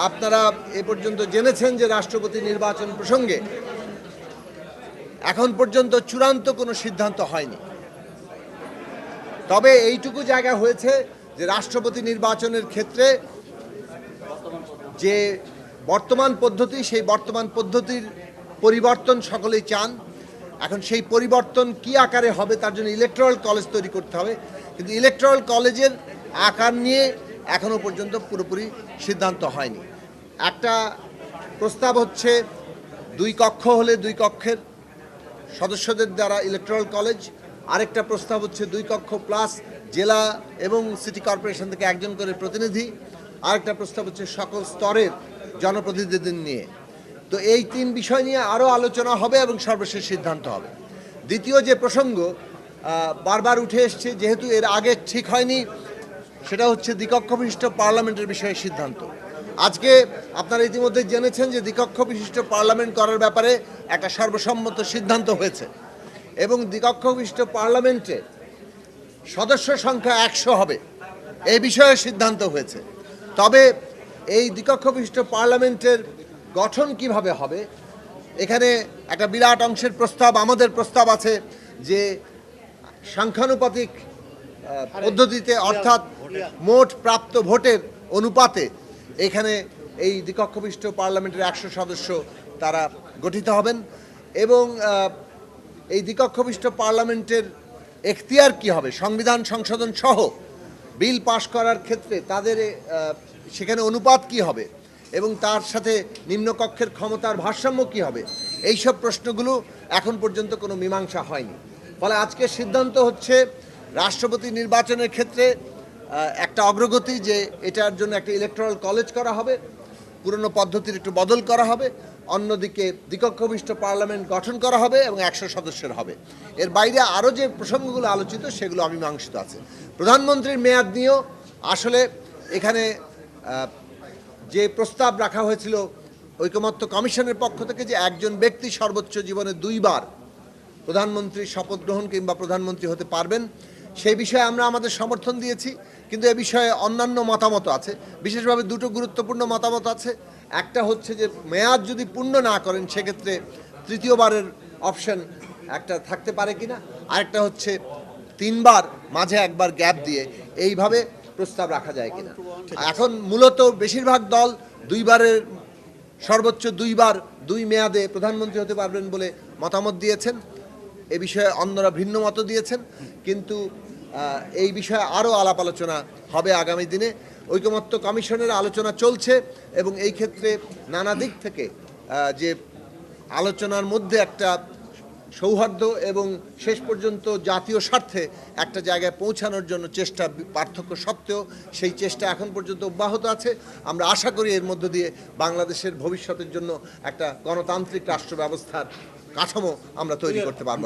আপনারা এ পর্যন্ত জেনেছেন যে রাষ্ট্রপতি নির্বাচন প্রসঙ্গে এখন পর্যন্ত চূড়ান্ত কোনো সিদ্ধান্ত হয়নি। তবে এইটুকু জায়গা হয়েছে যে রাষ্ট্রপতি নির্বাচনের ক্ষেত্রে যে বর্তমান পদ্ধতি, সেই বর্তমান পদ্ধতির পরিবর্তন সকলেই চান। এখন সেই পরিবর্তন কি আকারে হবে তার জন্য ইলেকট্রাল কলেজ তৈরি করতে হবে, কিন্তু ইলেকট্রাল কলেজের আকার নিয়ে এখনো পর্যন্ত পুরোপুরি সিদ্ধান্ত হয়নি। একটা প্রস্তাব হচ্ছে 2 কক্ষ হলে 2 কক্ষের সদস্যদের দ্বারা ইলেকট্রাল কলেজ, আরেকটা প্রস্তাব হচ্ছে 2 কক্ষ প্লাস জেলা এবং সিটি কর্পোরেশন থেকে একজন করে প্রতিনিধি, আরেকটা প্রস্তাব হচ্ছে সকল স্তরের জনপ্রতিনিধিদের নিয়ে। তো এই 3 বিষয় নিয়ে আরও আলোচনা হবে এবং সর্বশেষ সিদ্ধান্ত হবে। দ্বিতীয় যে প্রসঙ্গ বারবার উঠে এসছে, যেহেতু এর আগে ঠিক হয়নি, সেটা হচ্ছে দ্বিকক্ষ বিশিষ্ট পার্লামেন্টের বিষয়ে সিদ্ধান্ত। আজকে আপনারা ইতিমধ্যে জেনেছেন যে দ্বিকক্ষ বিশিষ্ট পার্লামেন্ট করার ব্যাপারে একটা সর্বসম্মত সিদ্ধান্ত হয়েছে এবং দ্বিকক্ষ বিশিষ্ট পার্লামেন্টে সদস্য সংখ্যা 100 হবে, এই বিষয়ে সিদ্ধান্ত হয়েছে। তবে এই দ্বিকক্ষ বিশিষ্ট পার্লামেন্টের গঠন কিভাবে হবে, এখানে একটা বিরাট অংশের প্রস্তাব, আমাদের প্রস্তাব আছে যে সংখ্যানুপাতিক পদ্ধতিতে, অর্থাৎ মোট প্রাপ্ত ভোটের অনুপাতে এখানে এই দ্বিকক্ষ বিশিষ্ট পার্লামেন্টের 100 সদস্য তারা গঠিত হবেন এবং এই দ্বিকক্ষ বিশিষ্ট পার্লামেন্টের এখতিয়ার কি হবে, সংবিধান সংশোধন সহ বিল পাশ করার ক্ষেত্রে তাদের সেখানে অনুপাত কি হবে এবং তার সাথে নিম্নকক্ষের ক্ষমতার ভারসাম্য কি হবে, এইসব প্রশ্নগুলো এখন পর্যন্ত কোনো মীমাংসা হয়নি। ফলে আজকে সিদ্ধান্ত হচ্ছে রাষ্ট্রপতি নির্বাচনের ক্ষেত্রে একটা অগ্রগতি, যে এটার জন্য একটা ইলেকট্রাল কলেজ করা হবে, পুরনো পদ্ধতির একটু বদল করা হবে, অন্যদিকে দ্বিকক্ষ বিশিষ্ট পার্লামেন্ট গঠন করা হবে এবং 100 সদস্যের হবে। এর বাইরে আরও যে প্রসঙ্গগুলো আলোচিত সেগুলো অমীমাংসিত আছে। প্রধানমন্ত্রীর মেয়াদ নিয়েও আসলে এখানে যে প্রস্তাব রাখা হয়েছিল ঐকমত্য কমিশনের পক্ষ থেকে, যে একজন ব্যক্তি সর্বোচ্চ জীবনে 2 বার প্রধানমন্ত্রীর শপথ গ্রহণ কিংবা প্রধানমন্ত্রী হতে পারবেন, সেই বিষয়ে আমরা আমাদের সমর্থন দিয়েছি। কিন্তু এ বিষয়ে অন্যান্য মতামত আছে, বিশেষভাবে 2টো গুরুত্বপূর্ণ মতামত আছে। একটা হচ্ছে যে মেয়াদ যদি পূর্ণ না করেন সেক্ষেত্রে 3য়বারের অপশন একটা থাকতে পারে কিনা, আরেকটা হচ্ছে 3 বার মাঝে 1 বার গ্যাপ দিয়ে এইভাবে প্রস্তাব রাখা যায় কিনা। এখন মূলত বেশিরভাগ দল 2 বারের সর্বোচ্চ 2 বার 2 মেয়াদে প্রধানমন্ত্রী হতে পারবেন বলে মতামত দিয়েছেন। এ বিষয়ে অন্যরা ভিন্ন মত দিয়েছেন, কিন্তু এই বিষয়ে আরও আলাপ আলোচনা হবে আগামী দিনে। ঐকমত্য কমিশনের আলোচনা চলছে এবং এই ক্ষেত্রে নানা দিক থেকে যে আলোচনার মধ্যে একটা সৌহার্দ্য এবং শেষ পর্যন্ত জাতীয় স্বার্থে একটা জায়গায় পৌঁছানোর জন্য চেষ্টা, পার্থক্য সত্ত্বেও সেই চেষ্টা এখন পর্যন্ত অব্যাহত আছে। আমরা আশা করি এর মধ্য দিয়ে বাংলাদেশের ভবিষ্যতের জন্য একটা গণতান্ত্রিক রাষ্ট্র ব্যবস্থার কাঠামো আমরা তৈরি করতে পারব।